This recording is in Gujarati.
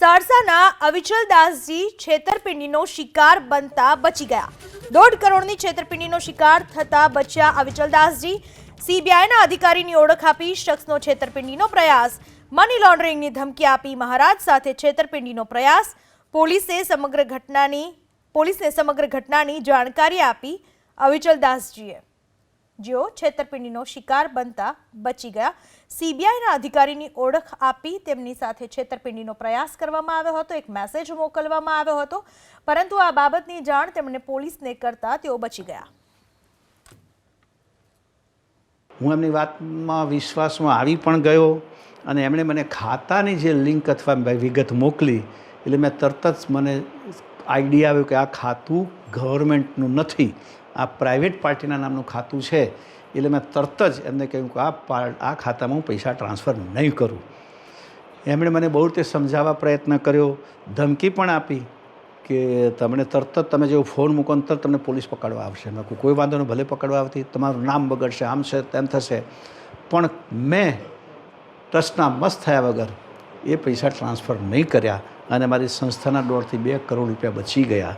સારસાના અવિચલદાસજી છેતરપિંડીનો શિકાર બનતા બચી ગયા। 1.5 કરોડની છેતરપિંડીનો શિકાર થતા બચ્યા અવિચલદાસજી। સીબીઆઈના અધિકારીની ઓળખ આપી શખ્સનો છેતરપિંડીનો પ્રયાસ। મની લોન્ડરિંગની ધમકી આપી મહારાજ સાથે છેતરપિંડીનો પ્રયાસ। પોલીસે સમગ્ર ઘટનાની જાણકારી આપી અવિચલદાસજીએ, જેઓ છેતરપિંડીનો શિકાર બનતા બચી ગયા। સીબીઆઈના અધિકારીની ઓળખ આપી તેમની સાથે છેતરપિંડીનો પ્રયાસ કરવામાં આવ્યો હતો। એક મેસેજ મોકલવામાં આવ્યો હતો, પરંતુ આ બાબતની જાણ તેમણે પોલીસને કરતા તેઓ બચી ગયા। હું એમની વાતમાં વિશ્વાસમાં આવી પણ ગયો અને એમણે મને ખાતાની જે લિંક અથવા વિગત મોકલી એટલે મેં તરત જ મને આઈડિયા આવ્યો કે આ ખાતું ગવર્મેન્ટનું નથી, આ પ્રાઇવેટ પાર્ટીના નામનું ખાતું છે। એટલે મેં તરત જ એમને કહ્યું કે આ ખાતામાં હું પૈસા ટ્રાન્સફર નહીં કરું। એમણે મને બહુ રીતે સમજાવવા પ્રયત્ન કર્યો, ધમકી પણ આપી કે તમને તરત જ તમે જેવો ફોન મૂકો તરત તમને પોલીસ પકડવા આવશે। મેં કહ્યું કોઈ વાંધો નહીં, ભલે પકડવા આવતી, તમારું નામ બગડશે, આમ છે તેમ થશે, પણ મેં ટ્રસ્ટના મસ્ત થયા વગર એ પૈસા ટ્રાન્સફર નહીં કર્યા અને મારી સંસ્થાના 1.5 થી 2 કરોડ રૂપિયા બચી ગયા।